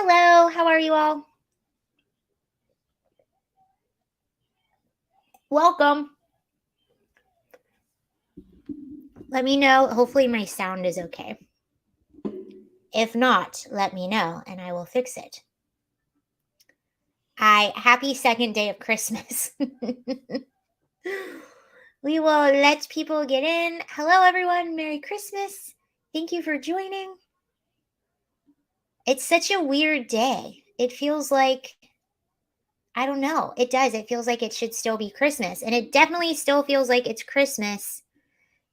Hello, how are you all? Welcome. Let me know. Hopefully, my sound is okay. If not, let me know and I will fix it. Happy second day of Christmas. We will let people get in. Hello, everyone. Merry Christmas. Thank you for joining. It's such a weird day. It feels like, I don't know. It does. It feels like it should still be Christmas. And it definitely still feels like it's Christmas.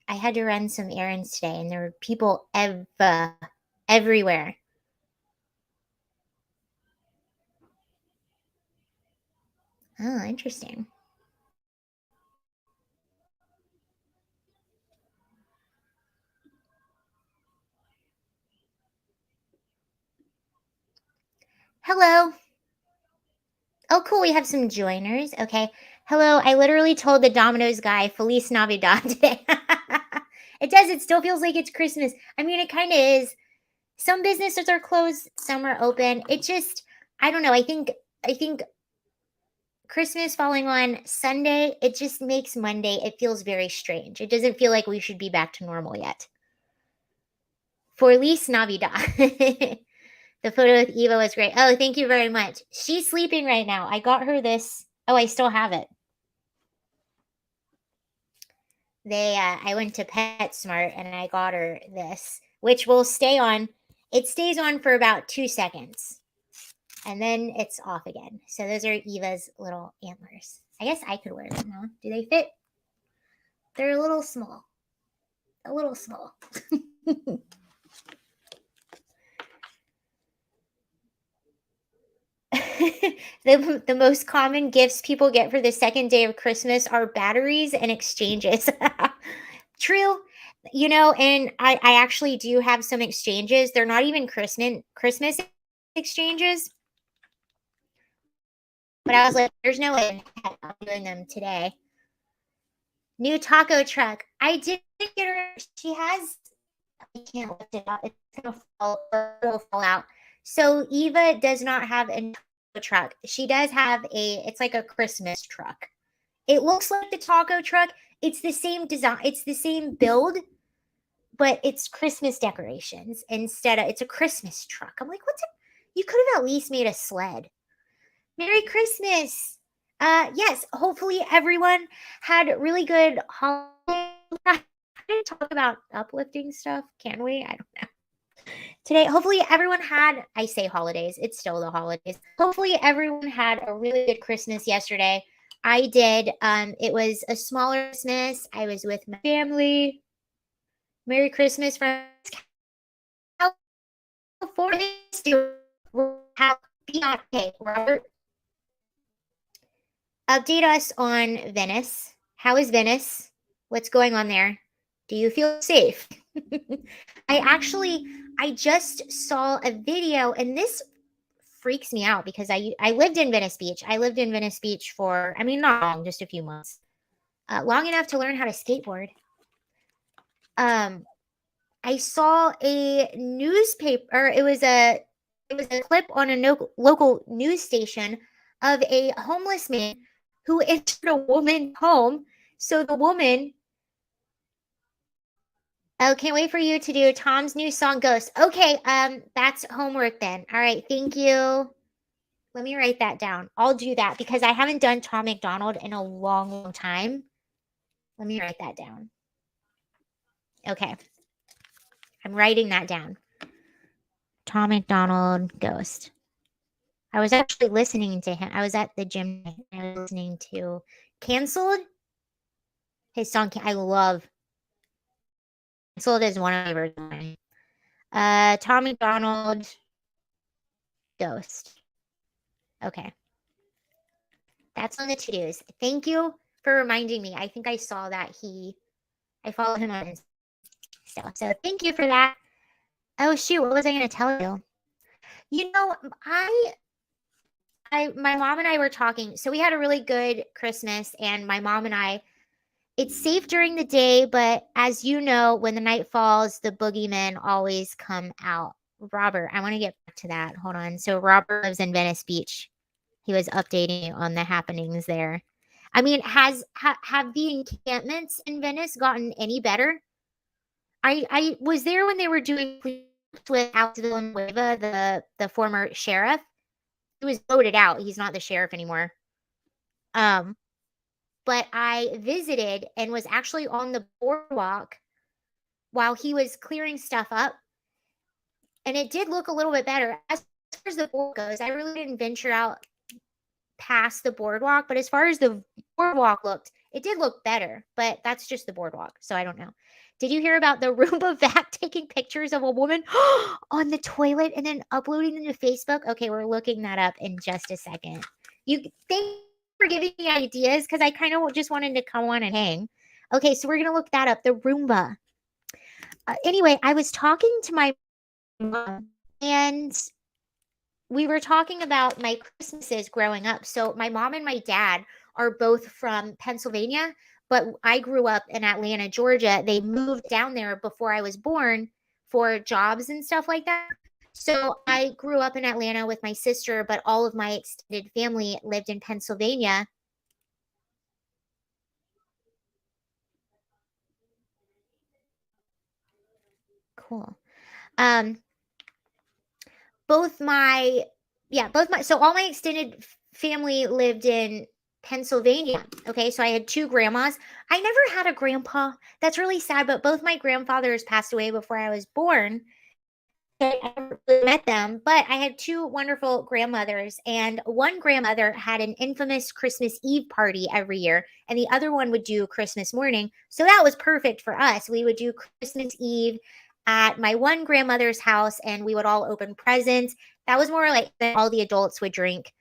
I had to run some errands today and there were people everywhere. Oh, interesting. Hello. Oh, cool. We have some joiners. Okay. Hello. I literally told the Domino's guy Feliz Navidad today. It does. It still feels like it's Christmas. I mean, it kind of is. Some businesses are closed, some are open. It just, I don't know. I think Christmas falling on Sunday, it just makes Monday, it feels very strange. It doesn't feel like we should be back to normal yet. Feliz Navidad. The photo with Eva was great. Oh, thank you very much. She's sleeping right now. I got her this. Oh, I still have it. I went to PetSmart and I got her this, which will stay on. It stays on for about 2 seconds and then it's off again. So those are Eva's little antlers. I guess I could wear them now. Do they fit? They're a little small. A little small. The most common gifts people get for the second day of Christmas are batteries and exchanges. True. And I actually do have some exchanges. They're not even Christmas exchanges. But I was like, there's no way I'm doing them today. New taco truck. I did get her. She has. I can't lift it up. It's gonna it'll fall out. So Eva does not have a truck. She does have it's like a Christmas truck. It looks like the taco truck. It's the same design. It's the same build, but it's Christmas decorations instead of it's a Christmas truck. I'm like, you could have at least made a sled. Merry Christmas. Yes, hopefully everyone had really good holidays. I didn't talk about uplifting stuff, can we? I don't know. Today, hopefully everyone had, I say holidays, it's still the holidays. Hopefully everyone had a really good Christmas yesterday. I did. It was a smaller Christmas. I was with my family. Merry Christmas from California. Okay, Robert. Update us on Venice. How is Venice? What's going on there? Do you feel safe? I just saw a video and this freaks me out because I lived in Venice Beach. I lived in Venice Beach for, I mean, not long, just a few months. Long enough to learn how to skateboard. I saw a newspaper, it was a clip on a local news station of a homeless man who entered a woman's home. So the woman, oh, can't wait for you to do Tom's new song Ghost. Okay, that's homework then. All right, thank you. Let me write that down. I'll do that because I haven't done Tom McDonald in a long, long time. Let me write that down. Okay. I'm writing that down. Tom McDonald Ghost. I was actually listening to him. I was at the gym and I was listening to Canceled. His song I love. Canceled is one of my favorite. Tom McDonald Ghost. Okay. That's on the to-dos. Thank you for reminding me. I think I saw that I follow him on Instagram. So thank you for that. Oh shoot, what was I gonna tell you? My mom and I were talking. So we had a really good Christmas, and my mom and I, it's safe during the day, but as you know, when the night falls, the boogeymen always come out, Robert, I want to get back to that. Hold on. So Robert lives in Venice Beach. He was updating on the happenings there. I mean, have the encampments in Venice gotten any better? I was there when they were doing with Alex Villanueva, the former sheriff. He was voted out. He's not the sheriff anymore. But I visited and was actually on the boardwalk while he was clearing stuff up, and it did look a little bit better. As far as the board goes, I really didn't venture out past the boardwalk, but as far as the boardwalk looked, it did look better, but that's just the boardwalk, so I don't know. Did you hear about the Roomba vac taking pictures of a woman on the toilet and then uploading them to Facebook? Okay, we're looking that up in just a second. You thank you for giving me ideas because I kind of just wanted to come on and hang. Okay, so we're gonna look that up. The Roomba. Anyway, I was talking to my mom, and we were talking about my Christmases growing up. So my mom and my dad are both from Pennsylvania, but I grew up in Atlanta, Georgia. They moved down there before I was born for jobs and stuff like that. So I grew up in Atlanta with my sister, but all of my extended family lived in Pennsylvania. Cool. Both my so all my extended family lived in Pennsylvania. Okay, so I had two grandmas. I never had a grandpa. That's really sad, but both my grandfathers passed away before I was born. I never really met them, but I had two wonderful grandmothers, and one grandmother had an infamous Christmas Eve party every year, and the other one would do Christmas morning. So that was perfect for us. We would do Christmas Eve at my one grandmother's house, and we would all open presents. That was more like all the adults would drink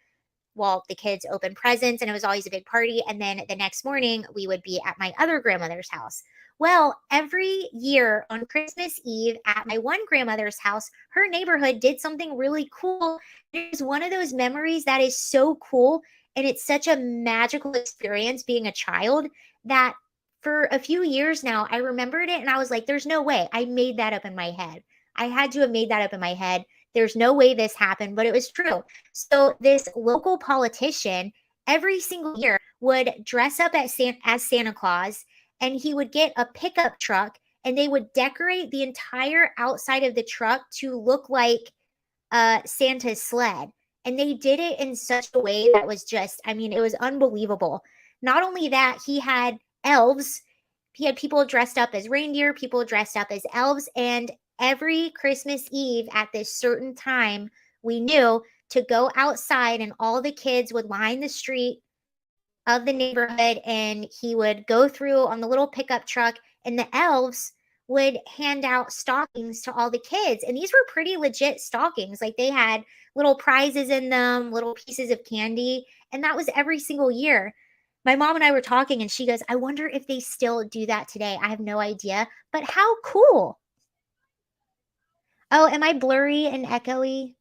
while the kids opened presents, and it was always a big party. And then the next morning, we would be at my other grandmother's house. Well, every year on Christmas Eve at my one grandmother's house, her neighborhood did something really cool. It was one of those memories that is so cool. And it's such a magical experience being a child that for a few years now, I remembered it and I was like, there's no way. I made that up in my head. I had to have made that up in my head. There's no way this happened, but it was true. So this local politician every single year would dress up as Santa Claus, and he would get a pickup truck and they would decorate the entire outside of the truck to look like Santa's sled. And they did it in such a way that was just, I mean, it was unbelievable. Not only that, he had elves. He had people dressed up as reindeer, people dressed up as elves, and every Christmas Eve at this certain time, we knew to go outside and all the kids would line the street of the neighborhood and he would go through on the little pickup truck and the elves would hand out stockings to all the kids. And these were pretty legit stockings. Like they had little prizes in them, little pieces of candy. And that was every single year. My mom and I were talking and she goes, I wonder if they still do that today. I have no idea, but how cool. Oh, am I blurry and echoey?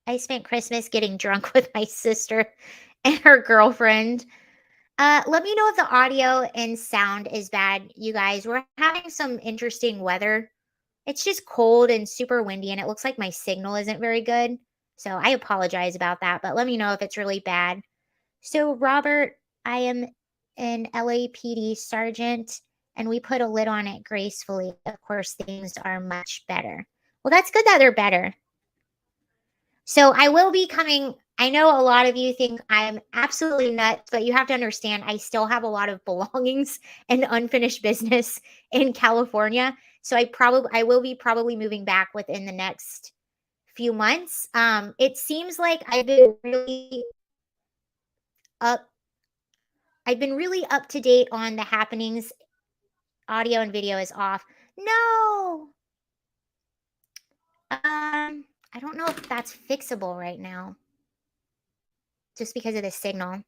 I spent Christmas getting drunk with my sister and her girlfriend. Let me know if the audio and sound is bad, you guys. We're having some interesting weather. It's just cold and super windy, and it looks like my signal isn't very good. So I apologize about that, but let me know if it's really bad. So, Robert, I am an LAPD sergeant, and we put a lid on it gracefully. Of course, things are much better. Well, that's good that they're better. So I will be coming. I know a lot of you think I'm absolutely nuts, but you have to understand I still have a lot of belongings and unfinished business in California. So I will be probably moving back within the next few months. It seems like up I've been really up to date on the happenings. Audio and video is off. No. I don't know if that's fixable right now. Just because of the signal.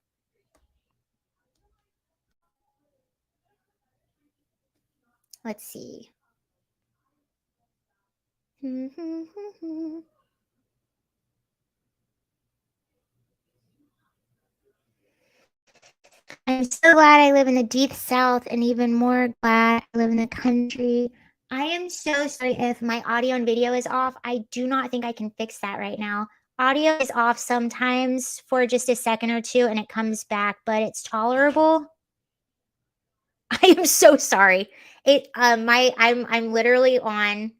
Let's see. I'm so glad I live in the deep south and even more glad I live in the country. I am so sorry if my audio and video is off. I do not think I can fix that right now. Audio is off sometimes for just a second or two and it comes back, but it's tolerable. I am so sorry. I'm literally on,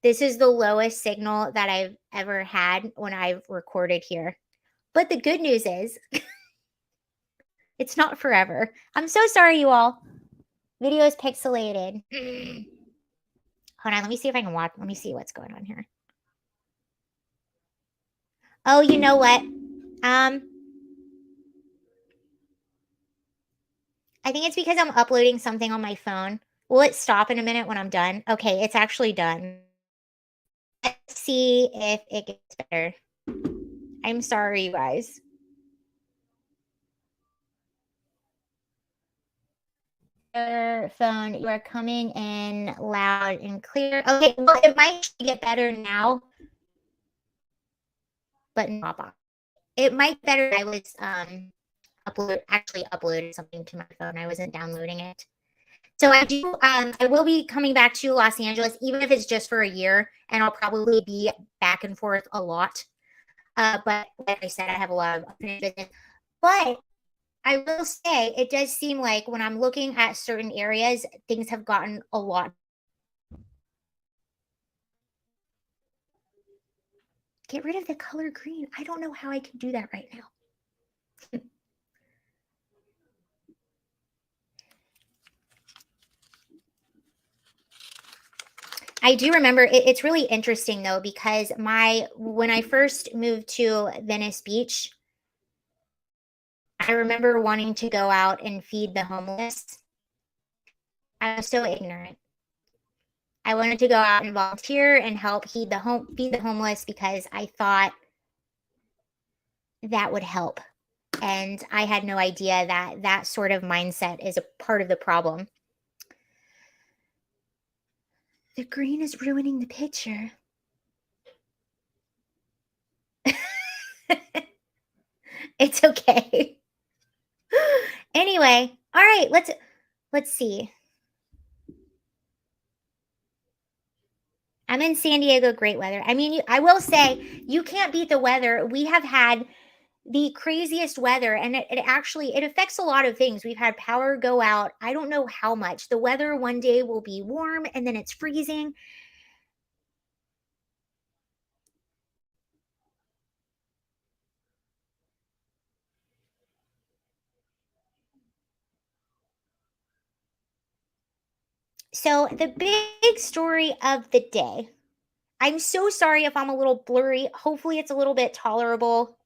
this is the lowest signal that I've ever had when I've recorded here. But the good news is it's not forever. I'm so sorry, you all. Video is pixelated. Hold on, let me see if I can watch. Let me see what's going on here. Oh, you know what? I think it's because I'm uploading something on my phone. Will it stop in a minute when I'm done? Okay, it's actually done. Let's see if it gets better. I'm sorry, you guys. Your phone, you are coming in loud and clear. Okay, well, it might get better now, but not. It might be better. I was actually uploaded something to my phone. I wasn't downloading it. So I will be coming back to Los Angeles, even if it's just for a year, and I'll probably be back and forth a lot. But like I said, I have a lot of unfinished business. But I will say it does seem like when I'm looking at certain areas, things have gotten a lot. Get rid of the color green. I don't know how I can do that right now. I do remember it's really interesting though, because when I first moved to Venice Beach, I remember wanting to go out and feed the homeless. I was so ignorant. I wanted to go out and volunteer and help feed the homeless because I thought that would help. And I had no idea that that sort of mindset is a part of the problem. The green is ruining the picture. It's okay. Anyway, all right, let's see. I'm in San Diego, great weather. I mean, I will say you can't beat the weather. We have had the craziest weather, and it affects a lot of things. We've had power go out. I don't know how much. The weather one day will be warm and then it's freezing. So, the big story of the day. I'm so sorry if I'm a little blurry. Hopefully, it's a little bit tolerable.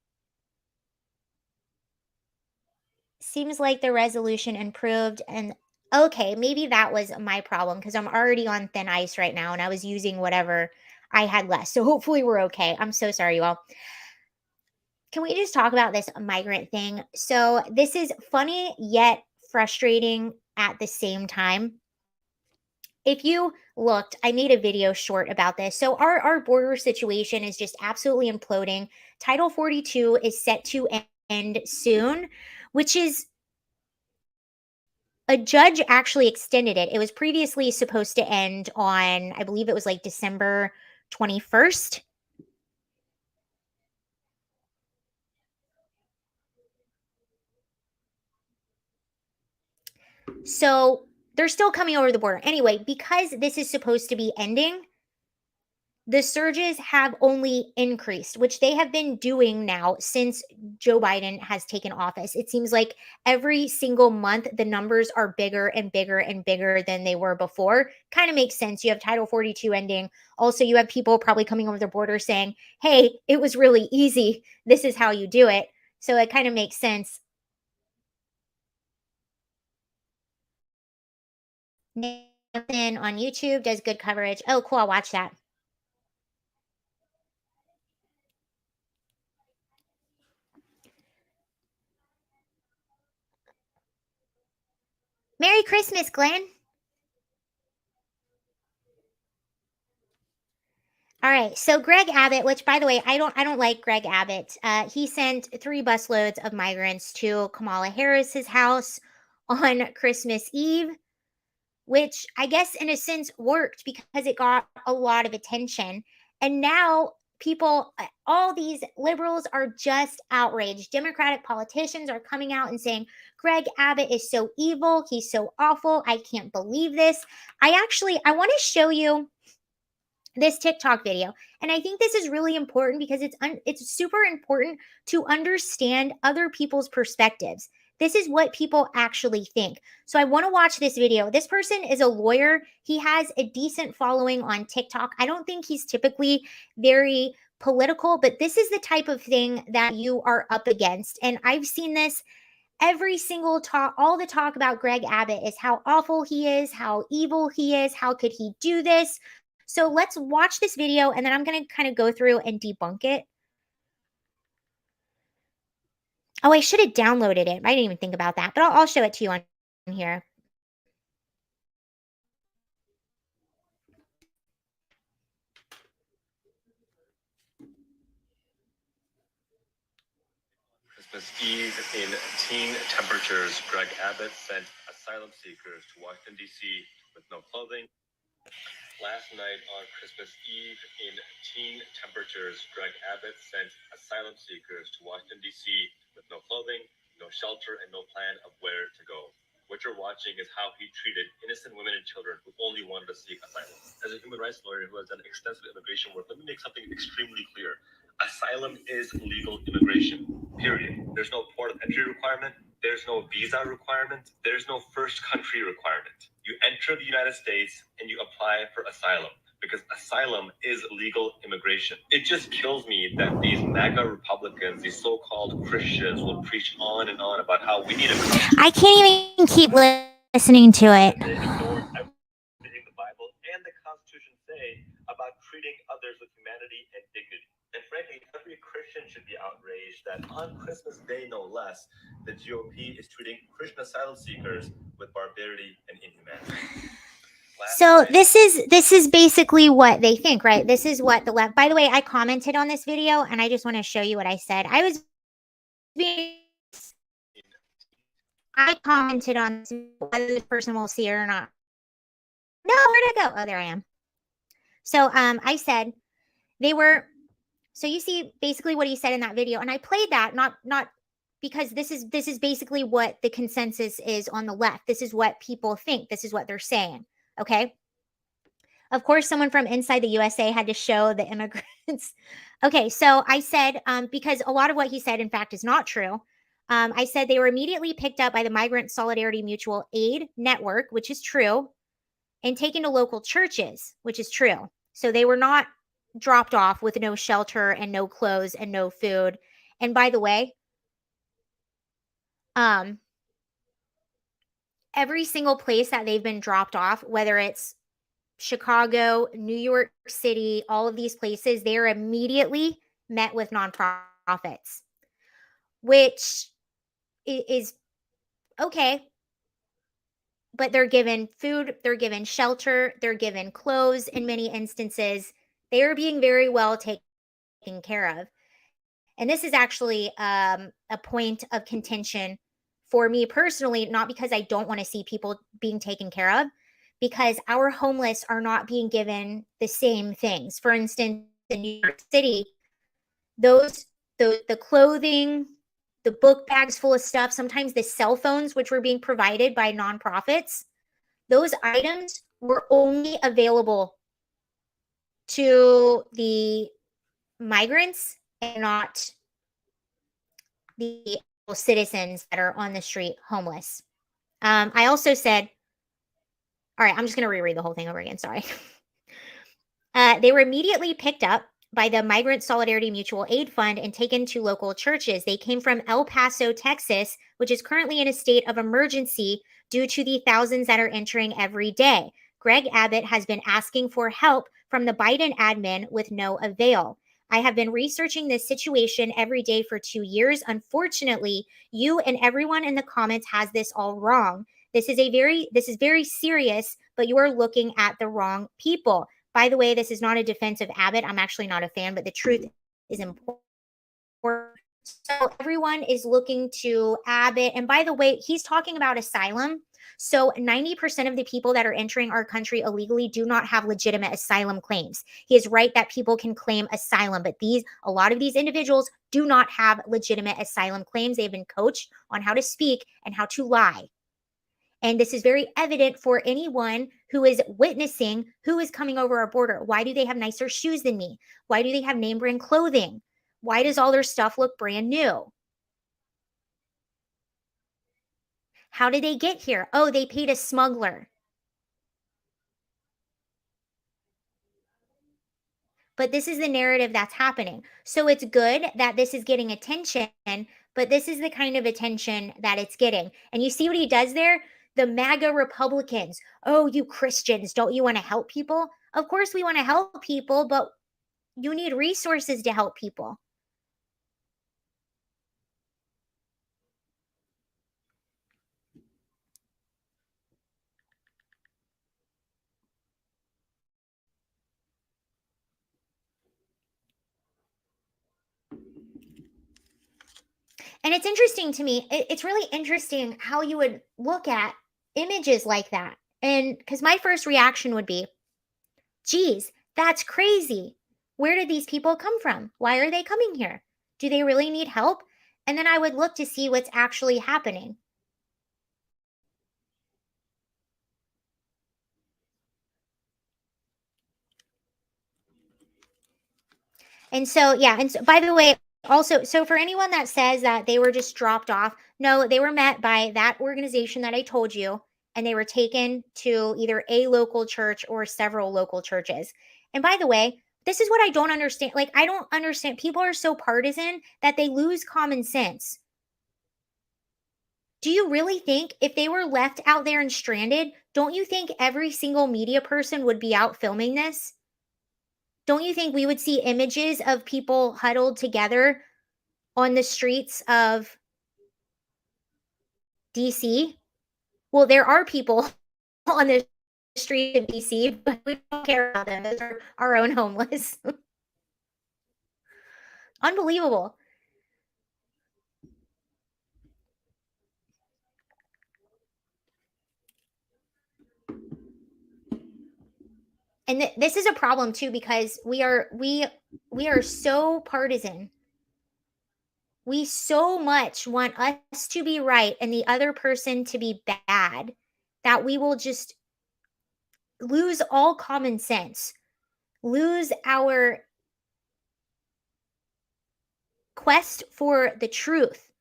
Seems like the resolution improved. And okay, maybe that was my problem because I'm already on thin ice right now and I was using whatever I had left. So, hopefully, we're okay. I'm so sorry, you all. Can we just talk about this migrant thing? So, this is funny yet frustrating at the same time. If you looked, I made a video short about this. So our border situation is just absolutely imploding. Title 42 is set to end soon, which is a judge actually extended it. It was previously supposed to end on, I believe it was like December 21st. So they're still coming over the border. Anyway, because this is supposed to be ending, the surges have only increased, which they have been doing now since Joe Biden has taken office. It seems like every single month, the numbers are bigger and bigger and bigger than they were before. Kind of makes sense. You have Title 42 ending. Also, you have people probably coming over the border saying, hey, it was really easy. This is how you do it. So it kind of makes sense. Nathan on YouTube does good coverage. Oh, cool. I'll watch that. Merry Christmas, Glenn. All right. So Greg Abbott, which by the way, I don't like Greg Abbott. He sent 3 busloads of migrants to Kamala Harris's house on Christmas Eve. which I guess in a sense worked because it got a lot of attention. And now people, all these liberals are just outraged. Democratic politicians are coming out and saying, Greg Abbott is so evil. He's so awful. I can't believe this. I want to show you this TikTok video. And I think this is really important because it's super important to understand other people's perspectives. This is what people actually think. So I want to watch this video. This person is a lawyer. He has a decent following on TikTok. I don't think he's typically very political, but this is the type of thing that you are up against. And I've seen this every single talk, all the talk about Greg Abbott is how awful he is, how evil he is, how could he do this? So let's watch this video and then I'm going to kind of go through and debunk it. Oh, I should have downloaded it. I didn't even think about that, but I'll show it to you on here. Christmas Eve in teen temperatures, Greg Abbott sent asylum seekers to Washington, D.C. with no clothing. Last night on Christmas Eve in teen temperatures, Greg Abbott sent asylum seekers to Washington, D.C. with no clothing, no shelter, and no plan of where to go. What you're watching is how he treated innocent women and children who only wanted to seek asylum. As a human rights lawyer who has done extensive immigration work, let me make something extremely clear. Asylum is legal immigration, period. There's no port of entry requirement. There's no visa requirement. There's no first country requirement. You enter the United States and you apply for asylum because asylum is legal immigration. It just kills me that these MAGA Republicans, these so-called Christians, will preach on and on about how we need a constitution. I can't even keep listening to it. They ignore everything the Bible and the Constitution say about treating others with humanity and dignity. And frankly, every Christian should be outraged that on Christmas Day, no less, the GOP is treating Christian asylum seekers with barbarity and inhumanity. So this is basically what they think, right? This is what the left. By the way, I commented on this video, and I just want to show you what I said. I commented on whether this person will see it or not. No, where'd it go? Oh, there I am. So I said they were. So you see basically what he said in that video, and I played that not because this is basically what the consensus is on the left. This is what people think. This is what they're saying. Okay. Of course, someone from inside the USA had to show the immigrants. Okay, so I said because a lot of what he said, in fact, is not true. I said they were immediately picked up by the Migrant Solidarity Mutual Aid Network, which is true, and taken to local churches, which is true. So they were not dropped off with no shelter and no clothes and no food. And by the way, every single place that they've been dropped off, whether it's Chicago, New York City, all of these places, they are immediately met with nonprofits, which is okay. But they're given food, they're given shelter, they're given clothes in many instances. They are being very well taken care of. And this is actually a point of contention for me personally, not because I don't want to see people being taken care of, because our homeless are not being given the same things. For instance, in New York City, the clothing, the book bags full of stuff, sometimes the cell phones, which were being provided by nonprofits, those items were only available to the migrants and not the citizens that are on the street homeless. I also said, all right, I'm just going to reread the whole thing over again. Sorry. They were immediately picked up by the Migrant Solidarity Mutual Aid Fund and taken to local churches. They came from El Paso, Texas, which is currently in a state of emergency due to the thousands that are entering every day. Greg Abbott has been asking for help from the Biden admin with no avail. I have been researching this situation every day for 2 years. Unfortunately, you and everyone in the comments has this all wrong. This is very serious, but you are looking at the wrong people. By the way, this is not a defense of Abbott. I'm actually not a fan, but the truth is important. So everyone is looking to Abbott. And by the way, he's talking about asylum. So 90% of the people that are entering our country illegally do not have legitimate asylum claims. He is right that people can claim asylum, but a lot of these individuals do not have legitimate asylum claims. They've been coached on how to speak and how to lie. And this is very evident for anyone who is witnessing who is coming over our border. Why do they have nicer shoes than me? Why do they have name brand clothing? Why does all their stuff look brand new? How did they get here? Oh, they paid a smuggler. But this is the narrative that's happening. So it's good that this is getting attention, but this is the kind of attention that it's getting. And you see what he does there? The MAGA Republicans. Oh, you Christians, don't you want to help people? Of course, we want to help people, but you need resources to help people. And it's interesting to me. It's really interesting how you would look at images like that. And because my first reaction would be, geez, that's crazy. Where did these people come from? Why are they coming here? Do they really need help? And then I would look to see what's actually happening. And so, yeah. And so, by the way, also, so for anyone that says that they were just dropped off, no, they were met by that organization that I told you, and they were taken to either a local church or several local churches. And by the way, this is what I don't understand. Like, I don't understand. People are so partisan that they lose common sense. Do you really think if they were left out there and stranded, don't you think every single media person would be out filming this? Don't you think we would see images of people huddled together on the streets of DC? Well, there are people on the street of DC, but we don't care about them. Those are our own homeless. Unbelievable. And this is a problem too because we are so partisan. We so much want us to be right and the other person to be bad that we will just lose all common sense, lose our quest for the truth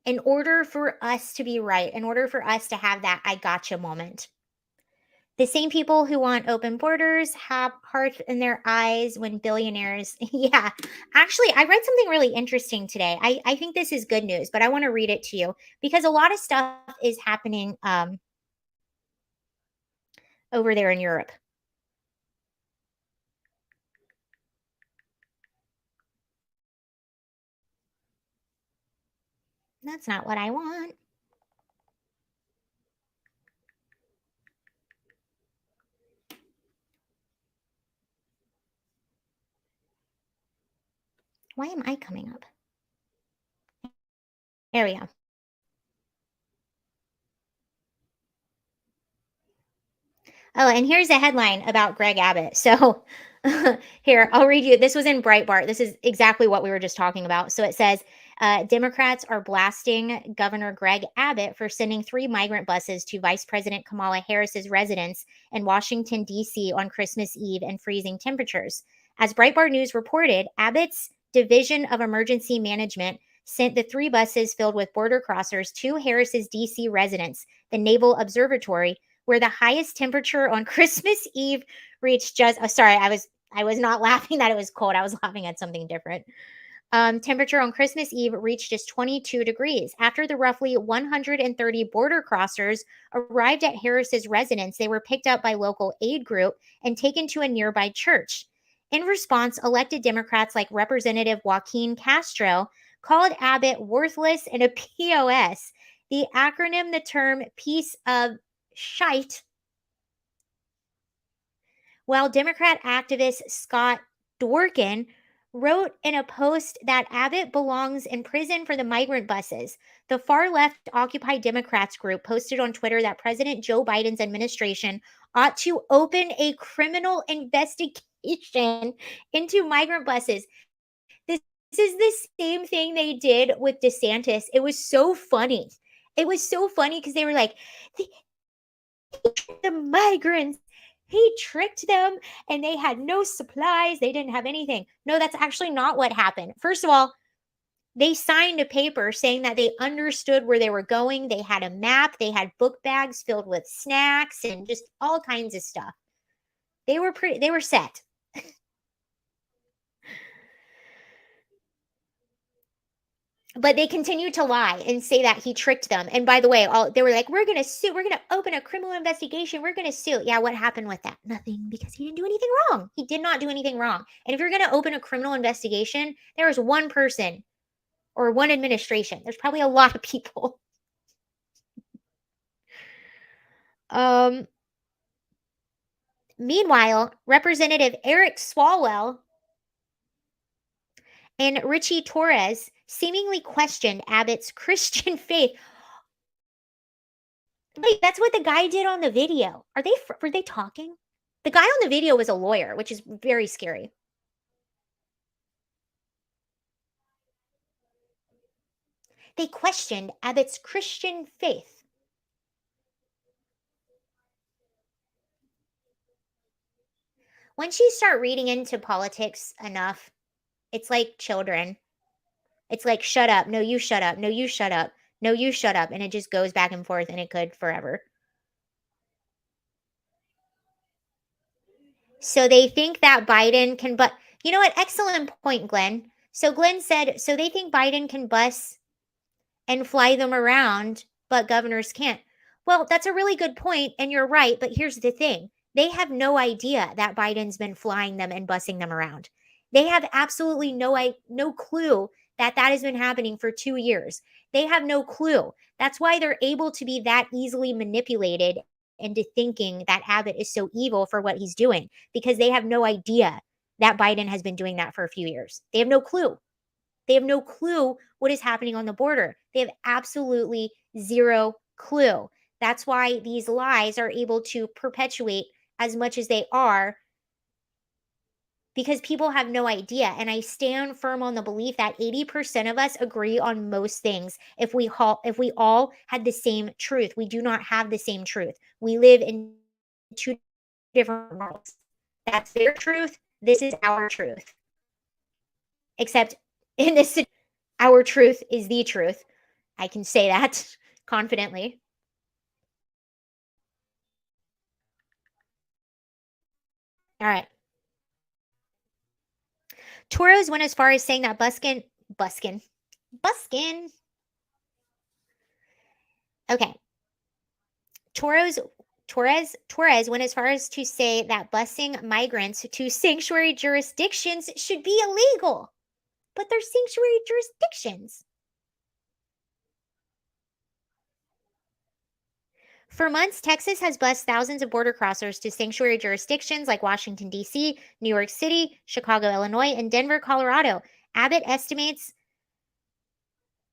in order for us to be right, in order for us to have that I gotcha moment. The same people who want open borders have hearts in their eyes when billionaires. Yeah. Actually, I read something really interesting today. I think this is good news, but I want to read it to you because a lot of stuff is happening over there in Europe. That's not what I want. Why am I coming up? There we go. Oh, and here's a headline about Greg Abbott. So here, I'll read you. This was in Breitbart. This is exactly what we were just talking about. So it says Democrats are blasting Governor Greg Abbott for sending 3 migrant buses to Vice President Kamala Harris's residence in Washington, D.C. on Christmas Eve in freezing temperatures. As Breitbart News reported, Abbott's Division of Emergency Management sent the 3 buses filled with border crossers to Harris's D.C. residence, the Naval Observatory, where the highest temperature on Christmas Eve reached just sorry, I was not laughing that it was cold. I was laughing at something different. Temperature on Christmas Eve reached just 22 degrees. After the roughly 130 border crossers arrived at Harris's residence, they were picked up by local aid group and taken to a nearby church. In response, elected Democrats like Representative Joaquin Castro called Abbott worthless and a POS. The acronym, the term piece of shite, while Democrat activist Scott Dworkin wrote in a post that Abbott belongs in prison for the migrant buses. The far left Occupy Democrats group posted on Twitter that President Joe Biden's administration ought to open a criminal investigation into migrant buses. This is the same thing they did with DeSantis. It was so funny. It was so funny because they were like, the migrants. He tricked them and they had no supplies. They didn't have anything. No, that's actually not what happened. First of all, they signed a paper saying that they understood where they were going. They had a map. They had book bags filled with snacks and just all kinds of stuff. They were set. But they continued to lie and say that he tricked them. And by the way, they were like, we're going to sue. We're going to open a criminal investigation. We're going to sue. Yeah, what happened with that? Nothing, because he didn't do anything wrong. He did not do anything wrong. And if you're going to open a criminal investigation, there is one person or one administration. There's probably a lot of people. Meanwhile, Representative Eric Swalwell and Richie Torres seemingly questioned Abbott's Christian faith. Wait, that's what the guy did on the video. Were they talking? The guy on the video was a lawyer, which is very scary. They questioned Abbott's Christian faith. Once you start reading into politics enough, it's like children. It's like, shut up. No, you shut up. No, you shut up. No, you shut up. And it just goes back and forth, and it could forever. So they think that Biden can, but you know what? Excellent point, Glenn. So Glenn said, so they think Biden can bus and fly them around, but governors can't. Well, that's a really good point, and you're right. But here's the thing: they have no idea that Biden's been flying them and busing them around. They have absolutely no clue that has been happening for 2 years. They have no clue. That's why they're able to be that easily manipulated into thinking that Abbott is so evil for what he's doing, because they have no idea that Biden has been doing that for a few years. They have no clue. They have no clue what is happening on the border. They have absolutely zero clue. That's why these lies are able to perpetuate as much as they are, because people have no idea. And I stand firm on the belief that 80% of us agree on most things. If we all had the same truth, we do not have the same truth. We live in two different worlds. That's their truth. This is our truth. Except in this, our truth is the truth. I can say that confidently. All right. Torres went as far as saying that Buskin. Okay. Torres went as far as to say that busing migrants to sanctuary jurisdictions should be illegal. But they're sanctuary jurisdictions. For months, Texas has bused thousands of border crossers to sanctuary jurisdictions like Washington, D.C., New York City, Chicago, Illinois, and Denver, Colorado. Abbott estimates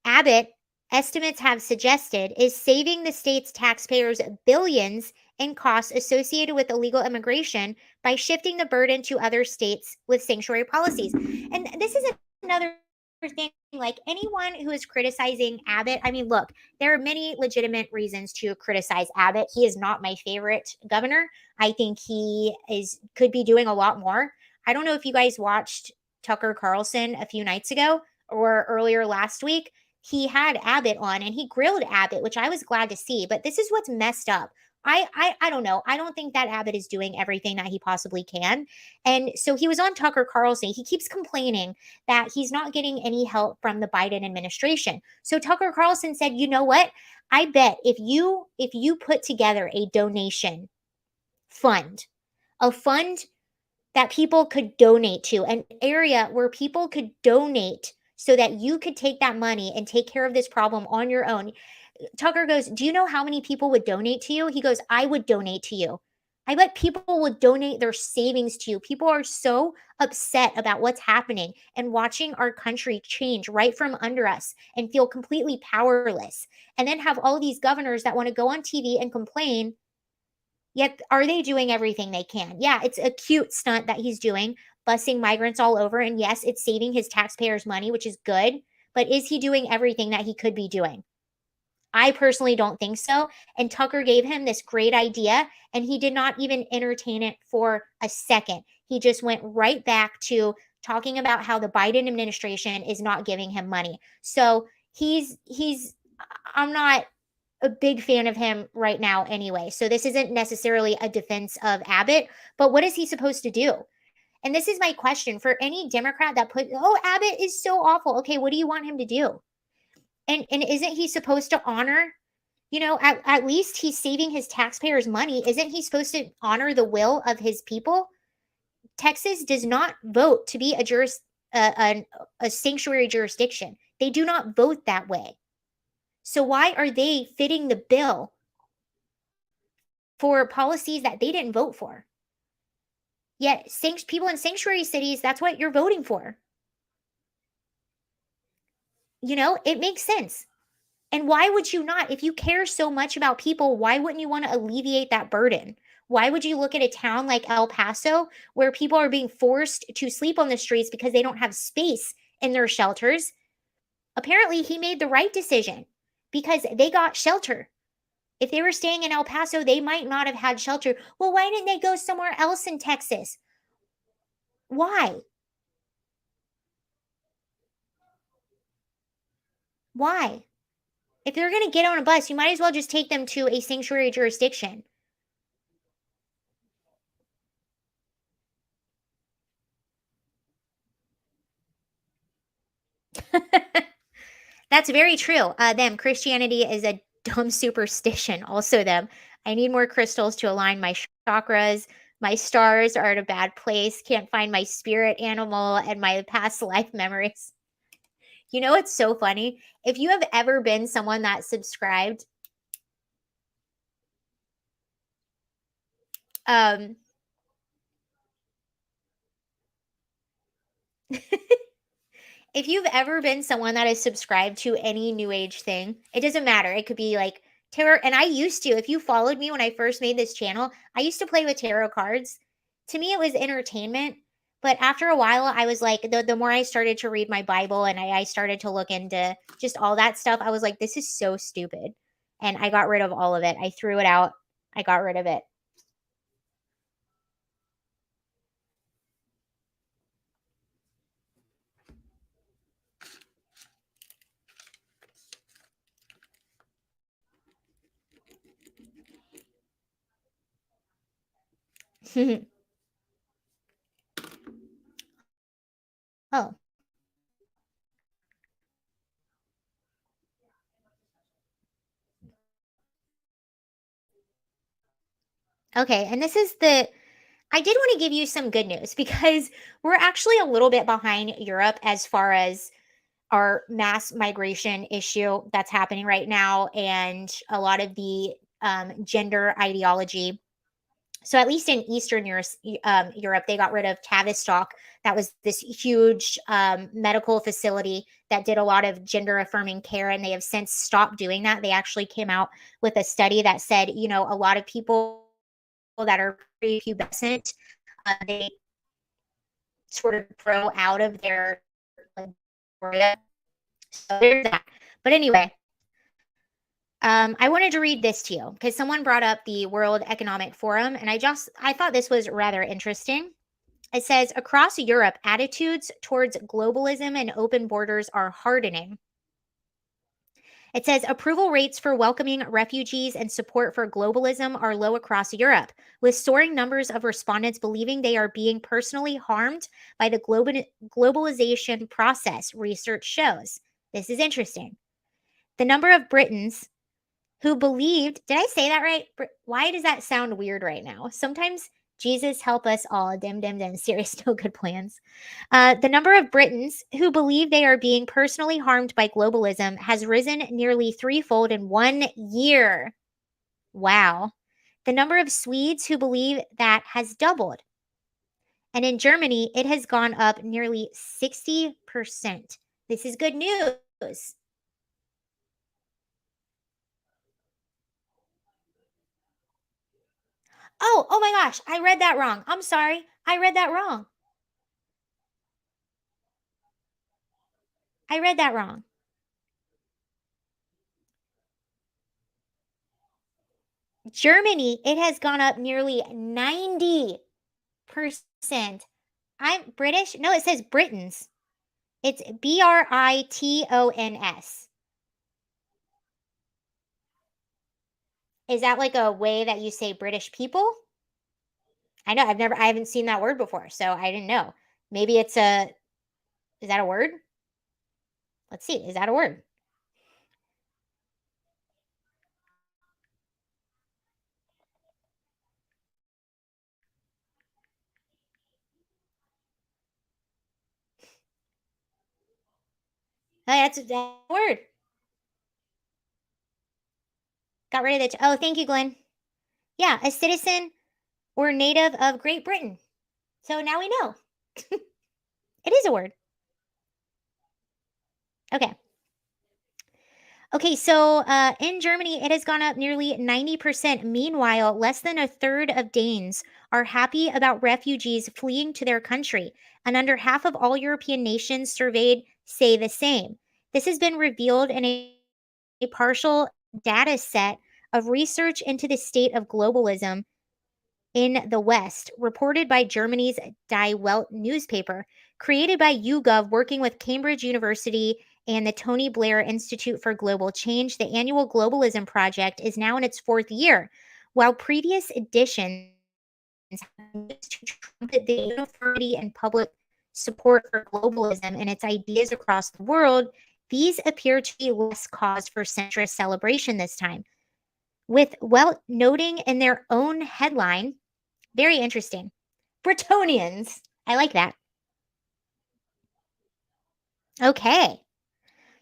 have suggested is saving the state's taxpayers billions in costs associated with illegal immigration by shifting the burden to other states with sanctuary policies. And this is another thing, like anyone who is criticizing Abbott, I mean, look, there are many legitimate reasons to criticize Abbott. He is not my favorite governor. I think he could be doing a lot more. I don't know if you guys watched Tucker Carlson a few nights ago or earlier last week. He had Abbott on and he grilled Abbott, which I was glad to see. But this is what's messed up. I don't know. I don't think that Abbott is doing everything that he possibly can. And so he was on Tucker Carlson. He keeps complaining that he's not getting any help from the Biden administration. So Tucker Carlson said, you know what? I bet if you put together a donation fund, a fund that people could donate to, an area where people could donate so that you could take that money and take care of this problem on your own. Tucker goes, do you know how many people would donate to you? He goes, I would donate to you. I bet people will donate their savings to you. People are so upset about what's happening and watching our country change right from under us and feel completely powerless. And then have all these governors that want to go on TV and complain. Yet, are they doing everything they can? Yeah, it's a cute stunt that he's doing, busing migrants all over. And yes, it's saving his taxpayers' money, which is good. But is he doing everything that he could be doing? I personally don't think so. And Tucker gave him this great idea, and he did not even entertain it for a second. He just went right back to talking about how the Biden administration is not giving him money. So I'm not a big fan of him right now anyway. So this isn't necessarily a defense of Abbott, but what is he supposed to do? And this is my question for any Democrat that oh, Abbott is so awful. Okay, what do you want him to do? And isn't he supposed to honor, at least he's saving his taxpayers money. Isn't he supposed to honor the will of his people? Texas does not vote to be a sanctuary jurisdiction. They do not vote that way. So why are they fitting the bill for policies that they didn't vote for? Yet people in sanctuary cities, that's what you're voting for. It makes sense. And why would you not? If you care so much about people, why wouldn't you want to alleviate that burden? Why would you look at a town like El Paso where people are being forced to sleep on the streets because they don't have space in their shelters? Apparently, he made the right decision because they got shelter. If they were staying in El Paso, they might not have had shelter. Well, why didn't they go somewhere else in Texas? Why? Why? If they're going to get on a bus, you might as well just take them to a sanctuary jurisdiction. That's very true. Christianity is a dumb superstition. Also, I need more crystals to align my chakras. My stars are at a bad place. Can't find my spirit animal and my past life memories. It's so funny. If you have ever been someone that subscribed, if you've ever been someone that is subscribed to any new age thing, it doesn't matter. It could be like tarot. And I used to, if you followed me when I first made this channel, I used to play with tarot cards. To me, it was entertainment. But after a while, I was like, the more I started to read my Bible and I started to look into just all that stuff, I was like, this is so stupid. And I got rid of all of it. I threw it out. I got rid of it. Oh. Okay, and I did want to give you some good news because we're actually a little bit behind Europe as far as our mass migration issue that's happening right now and a lot of the gender ideology. So at least in Eastern Europe, they got rid of Tavistock. That was this huge medical facility that did a lot of gender affirming care, and they have since stopped doing that. They actually came out with a study that said, a lot of people that are prepubescent, they sort of grow out of their area. So there's that. But anyway, I wanted to read this to you because someone brought up the World Economic Forum, and I thought this was rather interesting. It says, across Europe, attitudes towards globalism and open borders are hardening. It says approval rates for welcoming refugees and support for globalism are low across Europe, with soaring numbers of respondents believing they are being personally harmed by the globalization process, research shows. This is interesting. The number of Britons who believed, did I say that right? Why does that sound weird right now? Sometimes Jesus help us all, dim, serious, no good plans. The number of Britons who believe they are being personally harmed by globalism has risen nearly threefold in 1 year. Wow. The number of Swedes who believe that has doubled. And in Germany, it has gone up nearly 60%. This is good news. Oh my gosh, I read that wrong. I'm sorry. I read that wrong. I read that wrong. Germany, it has gone up nearly 90%. I'm British? No, it says Britons. It's Britons. Is that like a way that you say British people? I know I haven't seen that word before, so I didn't know. Maybe is that a word? Let's see. Is that a word? Oh, that's a word. Got rid of the. Oh, thank you, Glenn. Yeah, a citizen or native of Great Britain. So now we know. It is a word. Okay. Okay, so in Germany, it has gone up nearly 90%. Meanwhile, less than a third of Danes are happy about refugees fleeing to their country, and under half of all European nations surveyed say the same. This has been revealed in a partial data set of research into the state of globalism in the West, reported by Germany's Die Welt newspaper, created by YouGov working with Cambridge University and the Tony Blair Institute for Global Change. The annual Globalism Project is now in its fourth year, while previous editions have used to trumpet the uniformity and public support for globalism and its ideas across the world. These appear to be less cause for centrist celebration this time, with Welt noting in their own headline, very interesting, Bretonians. I like that. Okay.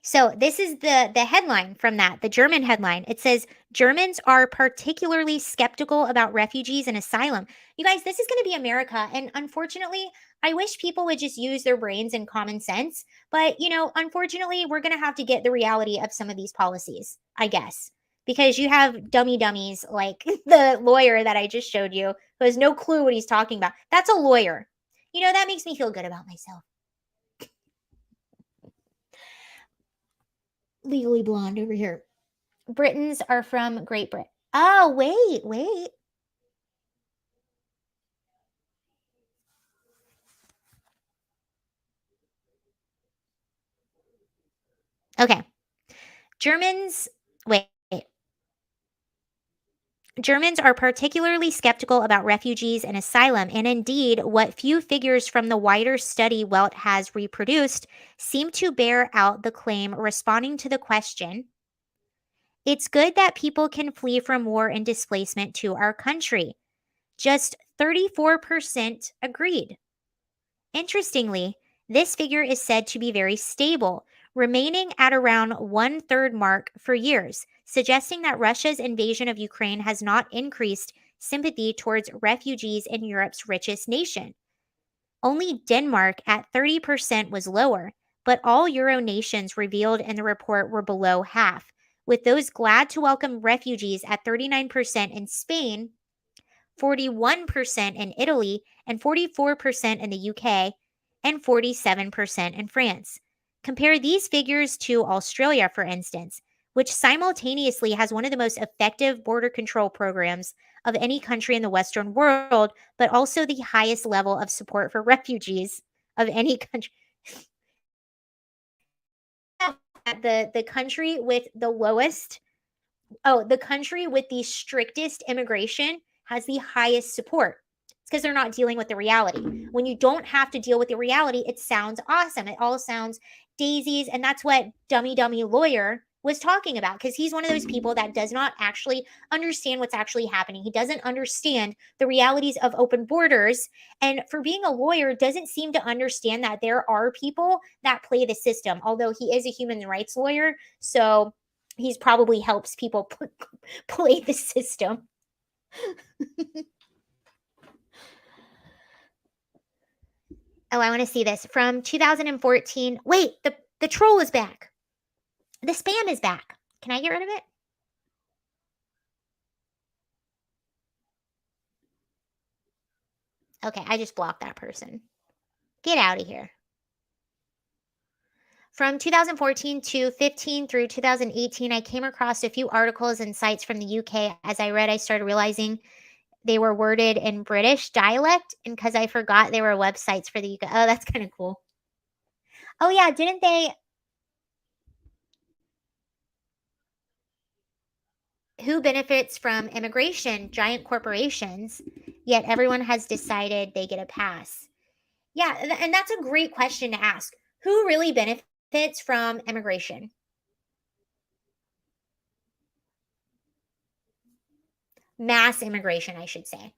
So this is the headline from that, the German headline. It says Germans are particularly skeptical about refugees and asylum. You guys, this is going to be America, and unfortunately, I wish people would just use their brains and common sense, but unfortunately, we're going to have to get the reality of some of these policies, I guess. Because you have dummies like the lawyer that I just showed you who has no clue what he's talking about. That's a lawyer. That makes me feel good about myself. Legally Blonde over here. Britons are from Great Britain. Oh, wait. Okay. Wait. Germans are particularly skeptical about refugees and asylum, and indeed, what few figures from the wider study Welt has reproduced seem to bear out the claim, responding to the question, it's good that people can flee from war and displacement to our country. Just 34% agreed. Interestingly, this figure is said to be very stable, remaining at around 1/3 mark for years, suggesting that Russia's invasion of Ukraine has not increased sympathy towards refugees in Europe's richest nation. Only Denmark at 30% was lower, but all Euro nations revealed in the report were below half, with those glad to welcome refugees at 39% in Spain, 41% in Italy, and 44% in the UK, and 47% in France. Compare these figures to Australia, for instance, which simultaneously has one of the most effective border control programs of any country in the Western world, but also the highest level of support for refugees of any country. The country with the lowest, the country with the strictest immigration has the highest support. It's because they're not dealing with the reality. When you don't have to deal with the reality, it sounds awesome. It all sounds daisies. And that's what dummy lawyer was talking about, because he's one of those people that does not actually understand what's actually happening. He doesn't understand the realities of open borders. And for being a lawyer, doesn't seem to understand that there are people that play the system, although he is a human rights lawyer. So he's probably helps people play the system. Oh, I want to see this from 2014. Wait, the troll is back. The spam is back. Can I get rid of it? Okay, I just blocked that person. Get out of here. From 2014 to 15 through 2018, I came across a few articles and sites from the UK. As I read, I started realizing they were worded in British dialect, and because I forgot they were websites for the UK. Oh, that's kind of cool. Oh, yeah, didn't they? Who benefits from immigration? Giant corporations, yet everyone has decided they get a pass. Yeah, and that's a great question to ask. Who really benefits from immigration? Mass immigration, I should say.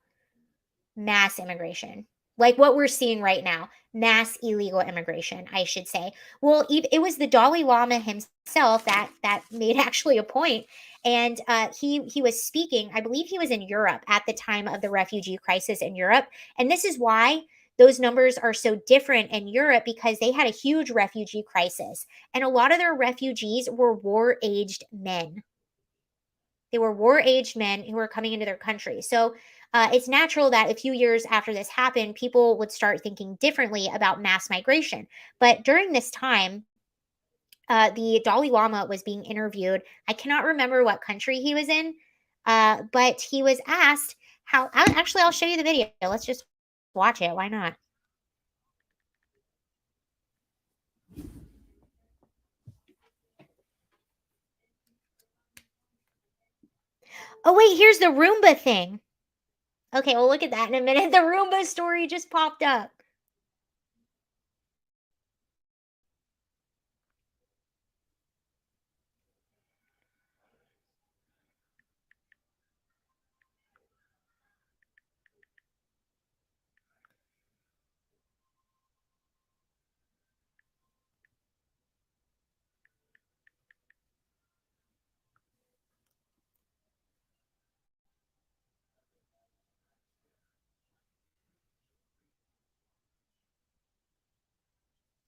Mass immigration. Like what we're seeing right now, mass illegal immigration, I should say. Well, it was the Dalai Lama himself that made actually a point, and he was speaking. I believe he was in Europe at the time of the refugee crisis in Europe, and this is why those numbers are so different in Europe, because they had a huge refugee crisis, and a lot of their refugees were war-aged men. They were war-aged men who were coming into their country. So it's natural that a few years after this happened, people would start thinking differently about mass migration. But during this time, the Dalai Lama was being interviewed. I cannot remember what country he was in, but he was asked how. Actually, I'll show you the video. Let's just watch it. Why not? Oh, wait, here's the Roomba thing. Okay, we'll look at that in a minute. The Roomba story just popped up.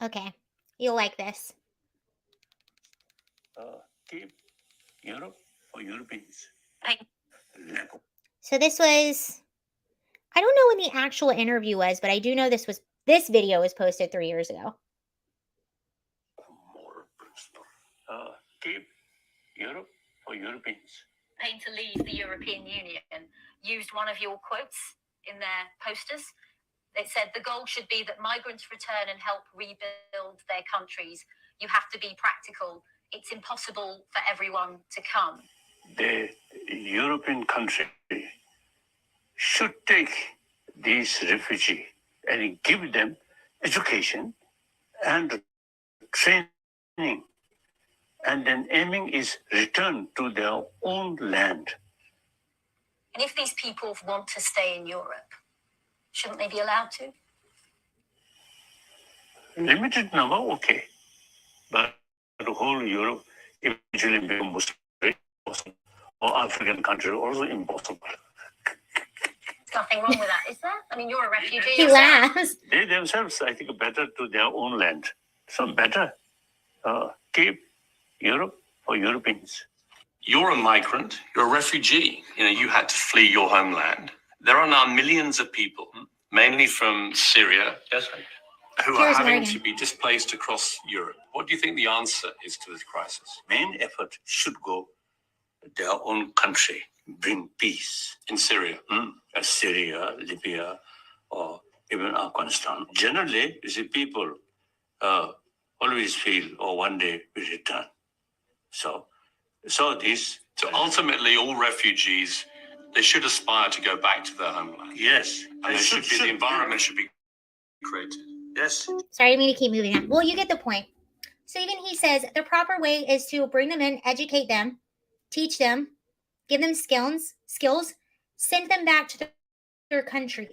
Okay, you'll like this. Keep Europe for Europeans. So this was, I don't know when the actual interview was, but I do know this video was posted 3 years ago. Moral principle. Keep Europe for Europeans. To leave the European Union used one of your quotes in their posters. It said the goal should be that migrants return and help rebuild their countries. You have to be practical. It's impossible for everyone to come. The European country should take these refugees and give them education and training. And then aiming is return to their own land. And if these people want to stay in Europe, shouldn't they be allowed to? Limited number, okay. But the whole Europe eventually becomes impossible. Or African country also impossible. There's nothing wrong with that, is there? I mean, you're a refugee. He laughs. They themselves, I think, better to their own land. So better keep Europe for Europeans. You're a migrant, you're a refugee. You had to flee your homeland. There are now millions of people, mainly from Syria, who are Here's having Morgan. to be displaced across Europe. What do you think the answer is to this crisis? Main effort should go their own country, bring peace. In Syria? Syria, Libya, or even Afghanistan. Generally, you see, people always feel, one day we return. So ultimately, all refugees, they should aspire to go back to their homeland. yes, And the environment should be created. Yes. Sorry, I didn't mean to keep moving on. Well, you get the point. So even he says the proper way is to bring them in, educate them, teach them, give them skills, send them back to their country.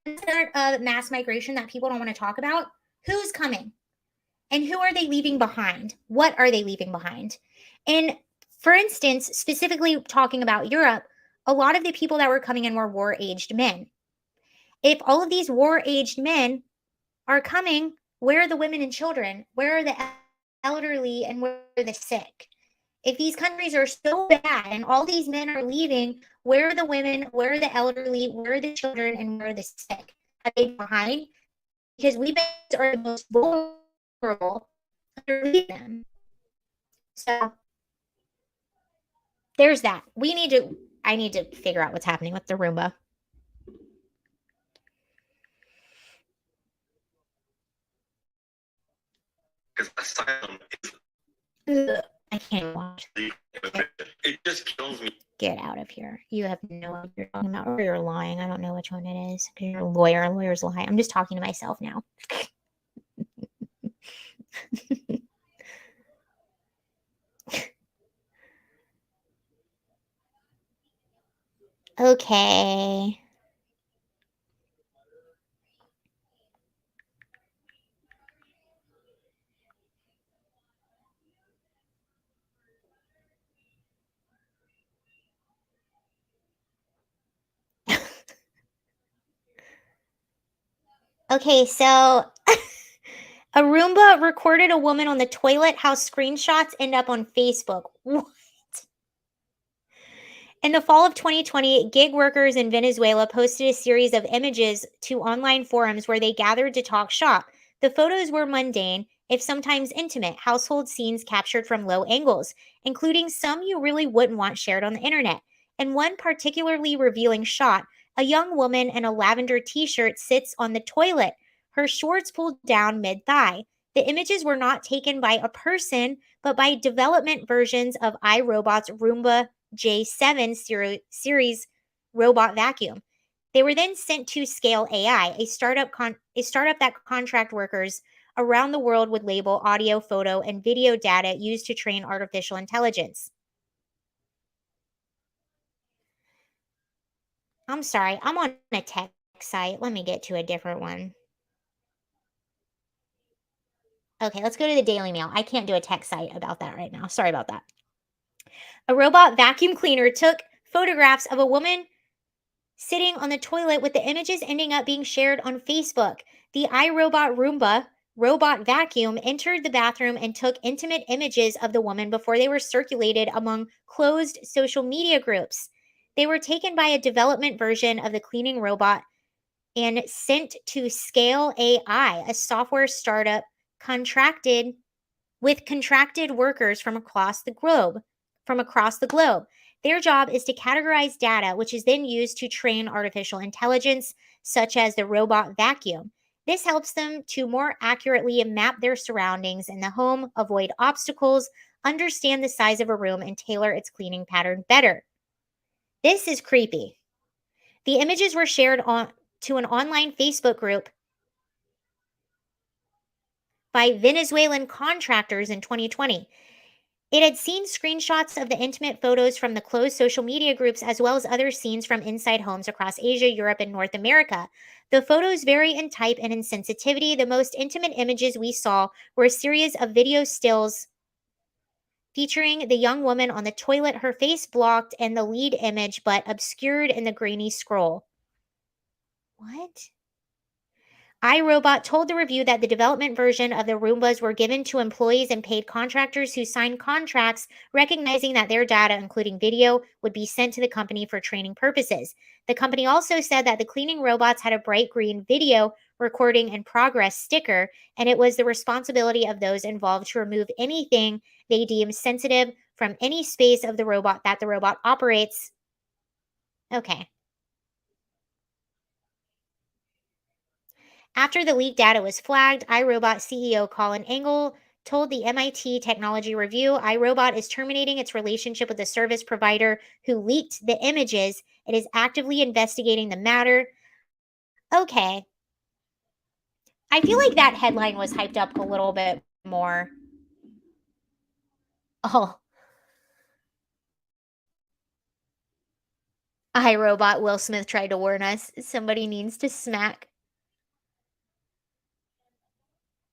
Instead of mass migration that people don't want to talk about, who's coming? And who are they leaving behind? What are they leaving behind? And For instance, specifically talking about Europe, a lot of the people that were coming in were war-aged men. If all of these war-aged men are coming, where are the women and children? Where are the elderly and where are the sick? If these countries are so bad and all these men are leaving, where are the women? Where are the elderly? Where are the children? And where are the sick? Are they behind? Because we are the most vulnerable under them. So there's that. I need to figure out what's happening with the Roomba. Because asylum is Ugh, I can't watch. legal immigration. It just kills me. Get out of here. You have no idea what you're talking about, or you're lying. I don't know which one it is. Because you're a lawyer, and lawyers lie. I'm just talking to myself now. Okay. Okay, so a Roomba recorded a woman on the toilet. How screenshots end up on Facebook. What? In the fall of 2020, gig workers in Venezuela posted a series of images to online forums where they gathered to talk shop. The photos were mundane, if sometimes intimate, household scenes captured from low angles, including some you really wouldn't want shared on the internet. In one particularly revealing shot, a young woman in a lavender t-shirt sits on the toilet, her shorts pulled down mid-thigh. The images were not taken by a person, but by development versions of iRobot's Roomba J7 series robot vacuum. They were then sent to Scale AI, a startup that contract workers around the world would label audio, photo, and video data used to train artificial intelligence. I'm sorry, I'm on a tech site. Let me get to a different one. Okay, let's go to the Daily Mail. I can't do a tech site about that right now. Sorry about that. A robot vacuum cleaner took photographs of a woman sitting on the toilet, with the images ending up being shared on Facebook. The iRobot Roomba robot vacuum entered the bathroom and took intimate images of the woman before they were circulated among closed social media groups. They were taken by a development version of the cleaning robot and sent to Scale AI, a software startup contracted workers from across the globe. Their job is to categorize data, which is then used to train artificial intelligence, such as the robot vacuum. This helps them to more accurately map their surroundings in the home, avoid obstacles, understand the size of a room, and tailor its cleaning pattern better. This is creepy. The images were shared to an online Facebook group by Venezuelan contractors in 2020. It had seen screenshots of the intimate photos from the closed social media groups, as well as other scenes from inside homes across Asia, Europe, and North America. The photos vary in type and in sensitivity. The most intimate images we saw were a series of video stills featuring the young woman on the toilet, her face blocked in the lead image, but obscured in the grainy scroll. What? iRobot told the review that the development version of the Roombas were given to employees and paid contractors who signed contracts, recognizing that their data, including video, would be sent to the company for training purposes. The company also said that the cleaning robots had a bright green video recording in progress sticker, and it was the responsibility of those involved to remove anything they deem sensitive from any space of the robot that the robot operates. Okay. After the leaked data was flagged, iRobot CEO Colin Angle told the MIT Technology Review iRobot is terminating its relationship with the service provider who leaked the images. It is actively investigating the matter. Okay. I feel like that headline was hyped up a little bit more. Oh. iRobot, Will Smith tried to warn us. Somebody needs to smack.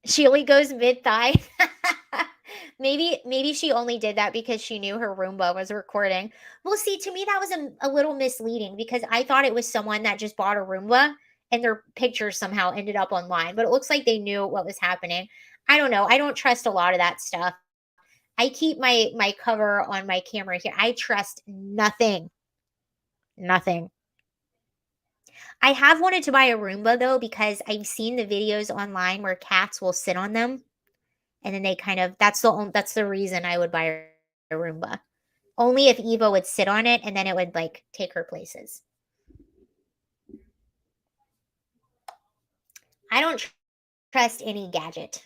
She only goes mid-thigh. Maybe she only did that because she knew her Roomba was recording. Well, see, to me that was a little misleading because I thought it was someone that just bought a Roomba and their pictures somehow ended up online, but it looks like they knew what was happening. I don't know. I don't trust a lot of that stuff. I keep my cover on my camera here. I trust nothing. Nothing. I have wanted to buy a Roomba though because I've seen the videos online where cats will sit on them and then they kind of that's the reason I would buy a Roomba. Only if Eva would sit on it and then it would like take her places. I don't trust any gadget.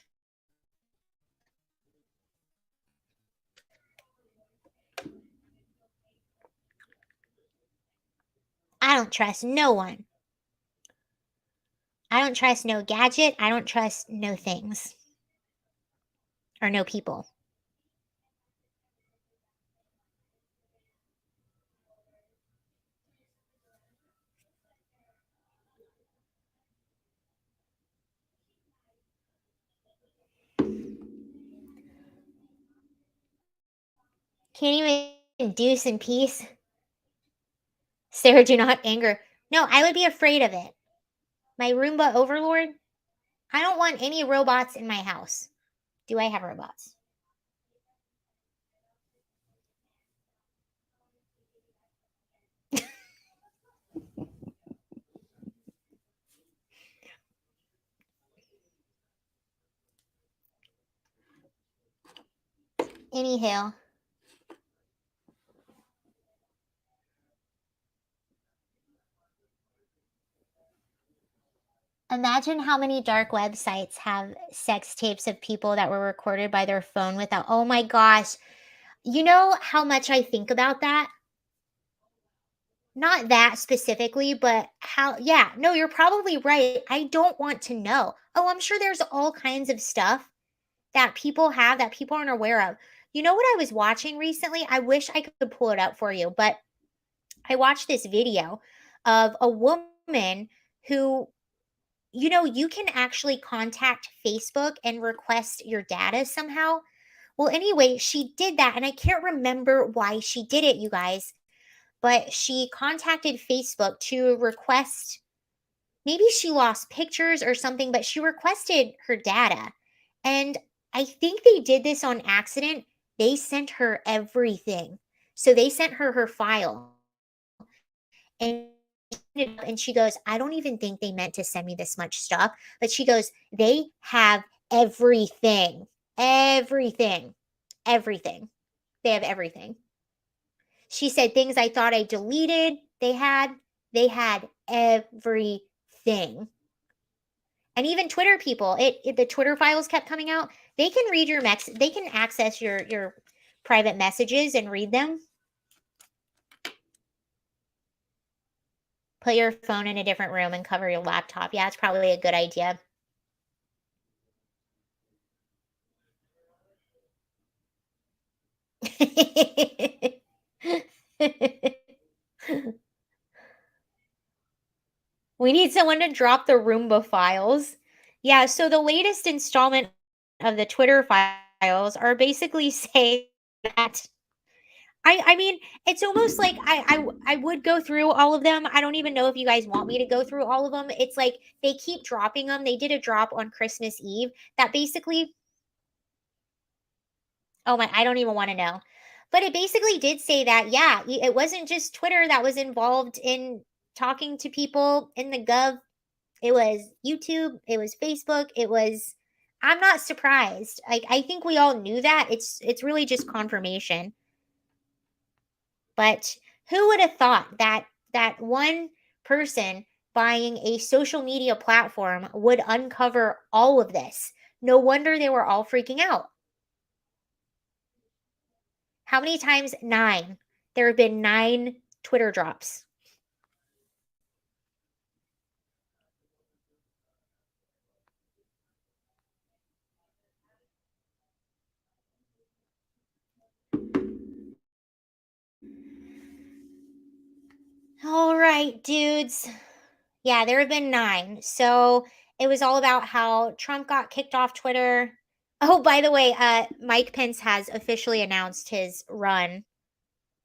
I don't trust no one. I don't trust no gadget. I don't trust no things. Or no people. Can't even deuce in peace. Sarah, do not anger. No, I would be afraid of it. My Roomba overlord? I don't want any robots in my house. Do I have robots? Anyhow. Imagine how many dark websites have sex tapes of people that were recorded by their phone without. Oh my gosh. You know how much I think about that? Not that specifically, but how, yeah, no, you're probably right. I don't want to know. Oh, I'm sure there's all kinds of stuff that people have that people aren't aware of. You know what I was watching recently? I wish I could pull it up for you, but I watched this video of a woman who, you can actually contact Facebook and request your data somehow. Well, anyway, she did that, and I can't remember why she did it, you guys, but she contacted Facebook to request, maybe she lost pictures or something, but she requested her data. And I think they did this on accident. They sent her everything. So they sent her her file. And she goes, I don't even think they meant to send me this much stuff. But she goes, they have everything. Everything. Everything. They have everything. She said things I thought I deleted, they had everything. And even Twitter people, the Twitter files kept coming out. They can read they can access your private messages and read them. Put your phone in a different room and cover your laptop. Yeah, it's probably a good idea. We need someone to drop the Roomba files. Yeah, so the latest installment of the Twitter files are basically saying that I mean, it's almost like I would go through all of them. I don't even know if you guys want me to go through all of them. It's like they keep dropping them. They did a drop on Christmas Eve that basically, oh my, I don't even want to know. But it basically did say that, yeah, it wasn't just Twitter that was involved in talking to people in the gov. It was YouTube, it was Facebook, it was, I'm not surprised. I think we all knew that. It's really just confirmation. But who would have thought that that one person buying a social media platform would uncover all of this? No wonder they were all freaking out. How many times? 9. There have been 9 Twitter drops. All right, dudes. Yeah, there have been 9. So it was all about how Trump got kicked off Twitter. Oh, by the way, Mike Pence has officially announced his run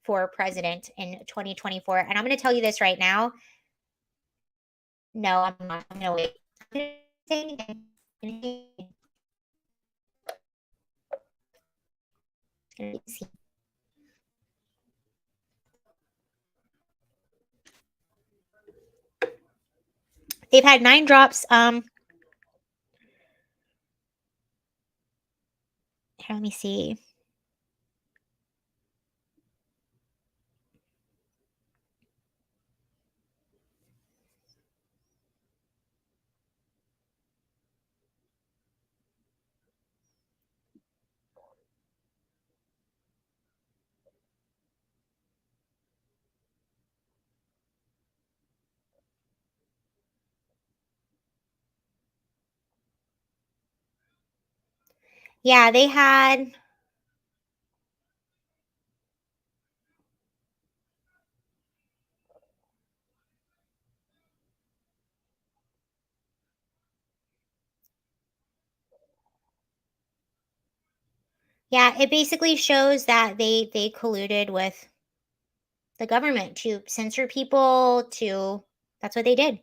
for president in 2024. And I'm going to tell you this right now. No, I'm not. I'm going to wait. I'm gonna say anything. They've had 9 drops. Here, let me see. Yeah, they had. Yeah, it basically shows that they colluded with the government to censor people. That's what they did.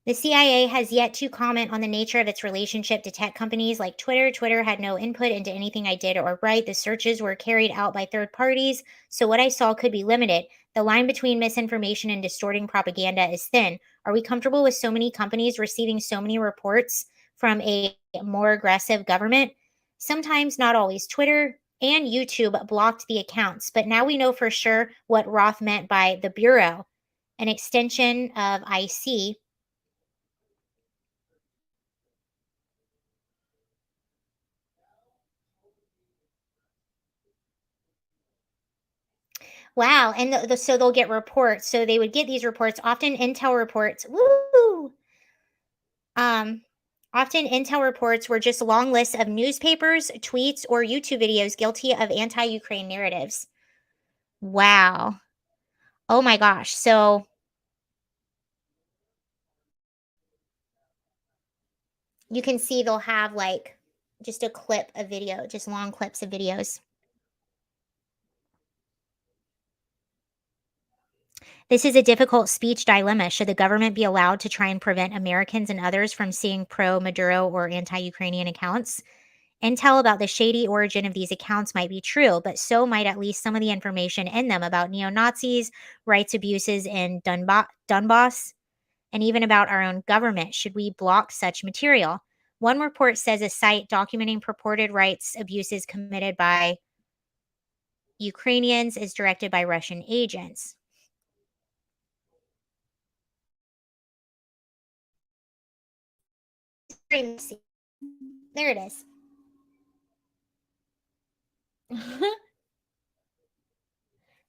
The CIA has yet to comment on the nature of its relationship to tech companies like Twitter. Twitter had no input into anything I did or write. The searches were carried out by third parties, so what I saw could be limited. The line between misinformation and distorting propaganda is thin. Are we comfortable with so many companies receiving so many reports from a more aggressive government? Sometimes, not always. Twitter and YouTube blocked the accounts, but now we know for sure what Roth meant by the Bureau, an extension of IC. Wow, and so they'll get reports. So they would get these reports, often intel reports. Woo! Um, Often intel reports were just long lists of newspapers, tweets, or YouTube videos guilty of anti-Ukraine narratives. Wow. Oh my gosh. So you can see they'll have like just a clip of video, just long clips of videos. This is a difficult speech dilemma. Should the government be allowed to try and prevent Americans and others from seeing pro Maduro or anti Ukrainian accounts? Intel about the shady origin of these accounts might be true, but so might at least some of the information in them about neo Nazis, rights abuses in Donbass, and even about our own government. Should we block such material? One report says a site documenting purported rights abuses committed by Ukrainians is directed by Russian agents. There it is.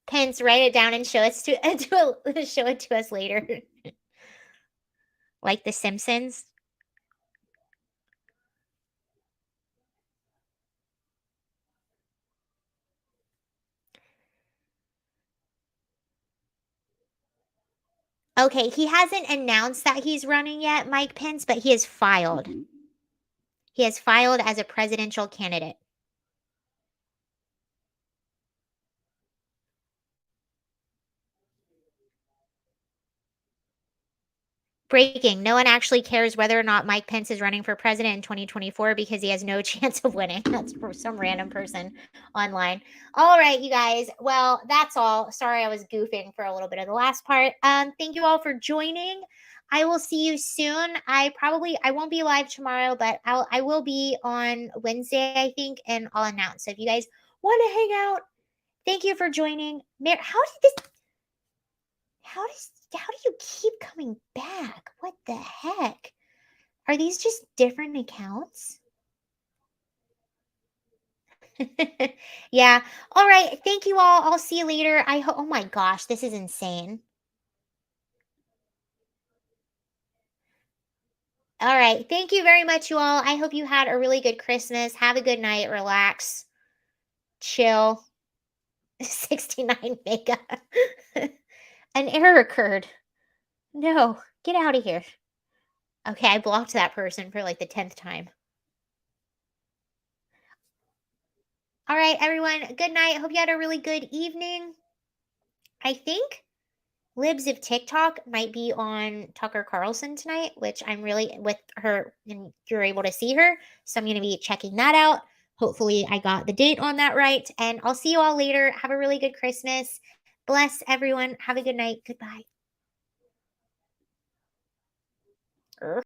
Pence, write it down and show us show it to us later. Like The Simpsons. Okay, he hasn't announced that he's running yet, Mike Pence, but he has filed. He has filed as a presidential candidate. Breaking. No one actually cares whether or not Mike Pence is running for president in 2024 because he has no chance of winning. That's for some random person online. All right, you guys. Well, that's all. Sorry I was goofing for a little bit of the last part. Thank you all for joining. I will see you soon. I won't be live tomorrow, but I will be on Wednesday, I think, and I'll announce. So if you guys want to hang out, thank you for joining. How do you keep coming back? What the heck? Are these just different accounts? Yeah. All right. Thank you all. I'll see you later. Oh my gosh, this is insane. All right. Thank you very much, you all. I hope you had a really good Christmas. Have a good night. Relax. Chill. 69 mega. An error occurred. No, get out of here. Okay, I blocked that person for like the 10th time. All right, everyone. Good night. Hope you had a really good evening. I think Libs of TikTok might be on Tucker Carlson tonight, which I'm really with her and you're able to see her. So I'm going to be checking that out. Hopefully, I got the date on that right. And I'll see you all later. Have a really good Christmas. Bless everyone. Have a good night. Goodbye.